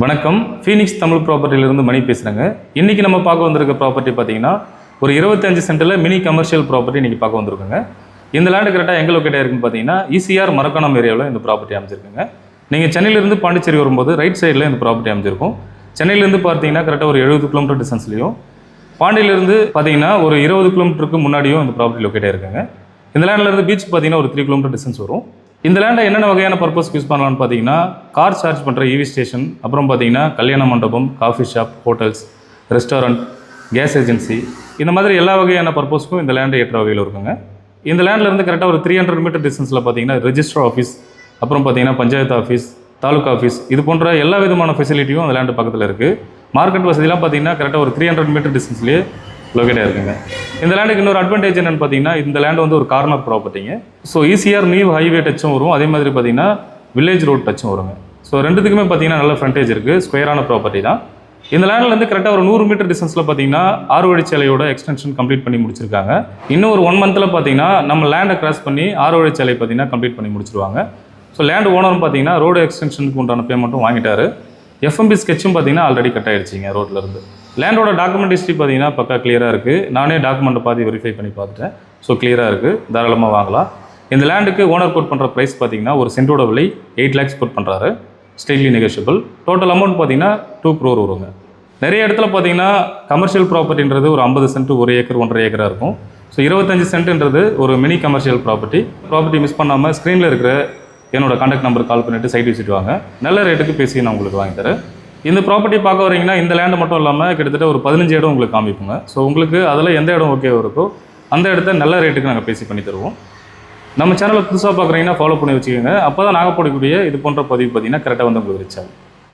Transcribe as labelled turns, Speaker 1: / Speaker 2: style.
Speaker 1: வணக்கம். ஃபீனிக்ஸ் தமிழ் ப்ராப்பர்ட்டியிலிருந்து மணி பேசுகிறேங்க. இன்றைக்கி நம்ம பார்க்க வந்திருக்க ப்ராப்பர்ட்டி பார்த்தீங்கன்னா ஒரு 25 சென்ட்டில் மினி கமர்ஷியல் ப்ராப்பர்ட்டி இன்றைக்கி பார்க்க வந்திருக்குங்க. இந்த லேண்டு கரெக்டாக எங்கே லொக்கேட்டாக இருக்குன்னு பார்த்தீங்கன்னா ஈசிஆர் மரக்காணம் ஏரியாவில் இந்த ப்ராப்பர்ட்டி அமைச்சிருக்குங்க. நீங்கள் சென்னையிலேருந்து பாண்டிச்சேரி வரும்போது ரைட் சைடில் இந்த ப்ராப்பர்ட்டி அமைச்சிருக்கும். சென்னையிலேருந்து பார்த்தீங்கன்னா கரெக்டாக ஒரு 70 கிலோமீட்டர் டிஸ்டன்ஸ்லையும், பாண்டியிலேருந்து பார்த்தீங்கன்னா ஒரு 20 கிலோமீட்டருக்கு முன்னாடியும் இந்த ப்ராப்பர்ட்டி லொக்கேட்டாக இருக்குங்க. இந்த லேண்ட்லேருந்து பீச் பார்த்தீங்கன்னா ஒரு 3 கிலோமீட்டர் டிஸ்டன்ஸ் வரும். இந்த லேண்டை என்னென்ன வகையான பர்பஸ்க்கு யூஸ் பண்ணலாம்னு பார்த்தீங்கன்னா கார் சார்ஜ் பண்ணுற EV ஸ்டேஷன், அப்புறம் பார்த்தீங்கன்னா கல்யாண மண்டபம், coffee shop, hotels, restaurant, case agency, இந்த மாதிரி எல்லா வகையான பர்பஸ்க்கும் இந்த லேண்டு ஏற்ற வகையில் இருக்குங்க. இந்த லேண்ட்லேருந்து கரெக்டாக ஒரு 300 மீட்டர் டிஸ்டன்ஸில் பார்த்தீங்கன்னா ரெஜிஸ்டர் ஆஃபீஸ், அப்புறம் பார்த்தீங்கன்னா பஞ்சாயத்து ஆஃபீஸ், தாலுக்கா ஆஃபீஸ், இது போன்ற எல்லா விதமான ஃபெசிலிட்டியும் அந்த லேண்டு பக்கத்தில் இருக்குது. மார்க்கெட் வசதியெலாம் பார்த்தீங்கன்னா கரெக்டாக ஒரு 300 மீட்டர் டிஸ்டன்ஸ்லேயே லொக்கேட்டாக இருக்குங்க. இந்த லேண்டுக்கு இன்னொரு அட்வான்டேஜ் என்னென்னு பார்த்தீங்கன்னா இந்த லேண்டு வந்து ஒரு கார்னர் ப்ராப்பர்ட்டிங்க. ஸோ ஈசிஆர் நியூ ஹைவே டச்சும் வரும், அதே மாதிரி பார்த்தீங்கன்னா வில்லேஜ் ரோட் டச்சும் வருங்க. ஸோ ரெண்டுத்துக்குமே பார்த்தீங்கன்னா நல்ல ஃப்ரண்டேஜ் இருக்குது, ஸ்கொயரான ப்ராப்பர்ட்டி தான். இந்த லேண்ட்லேருந்து கரெக்டாக ஒரு 100 மீட்டர் டிஸ்டன்ஸில் பார்த்தீங்கன்னா 6 வழிச்சாலையோட எக்ஸ்டென்ஷன் கம்ப்ளீட் பண்ணி முடிச்சிருக்காங்க. இன்னும் ஒரு 1 மந்தில் பார்த்தீங்கன்னா நம்ம லேண்டை கிராஸ் பண்ணி 6 வழிச்சாலை பார்த்தீங்கன்னா கம்ப்ளீட் பண்ணி முடிச்சிருவாங்க. ஸோ லேண்ட் ஓனரும் பார்த்தீங்கன்னா ரோடு எக்ஸ்டென்ஷனுக்கு உண்டான பேமெண்ட்டும் வாங்கிட்டாரு. FMB ஸ்கெட்சும் பார்த்தீங்கன்னா ஆல்ரெடி கட் ஆகிடுச்சிங்க ரோட்லேருந்து. லேண்டோட டாக்குமெண்ட் ஹிஸ்ட்ரி பார்த்தீங்கன்னா பக்கா கிளியராக இருக்குது. நானே டாக்குமெண்ட்டை பார்த்து வெரிஃபை பண்ணி பார்த்துட்டேன். ஸோ கிளியராக இருக்குது, தாராளமாக வாங்கலாம். இந்த லேண்டுக்கு ஓனர் கோட் பண்ணுற ப்ரைஸ் பார்த்தீங்கன்னா ஒரு சென்ட்டோட விலை 8 lakhs கோட் பண்ணுறாரு, ஸ்ட்ரெயிட்லி நெகோஷியபிள். டோட்டல் அமௌண்ட் பார்த்தீங்கன்னா 2 crore வருங்க. நிறைய இடத்துல பார்த்தீங்கன்னா கமர்ஷியல் ப்ராப்பர்ட்டின்றது ஒரு 50 சென்ட், 1 ஏக்கர், 1.5 ஏக்கராக இருக்கும். ஸோ 25 சென்ட்ன்றது ஒரு மினி கமர்ஷியல் ப்ராப்பர்ட்டி மிஸ் பண்ணாமல் ஸ்க்ரீனில் இருக்கிற என்னோட கான்டாக்ட் நம்பர் கால் பண்ணிவிட்டு சைட் விசிட் வாங்க. நல்ல ரேட்டுக்கு பேசி நான் உங்களுக்கு வாங்கி தரேன். இந்த ப்ராப்பர்ட்டி பார்க்க வரீங்கன்னா இந்த லேண்டு மட்டும் இல்லாமல் கிட்டத்தட்ட ஒரு 15 இடம் உங்களுக்கு காமிப்போங்க. ஸோ உங்களுக்கு அதில் எந்த இடம் ஓகே இருக்கோ அந்த இடத்த நல்ல ரேட்டுக்கு நாங்கள் பேசி பண்ணி தருவோம். நம்ம சேனலை புதுசாக பார்க்குறீங்கன்னா ஃபாலோ பண்ணி வச்சுக்கோங்க. அப்போ தான் நாங்கள் போடக்கூடிய இது போன்ற பதிவு பார்த்தீங்கன்னா கரெக்டாக வந்து உங்களுக்கு ரீச் ஆகும்.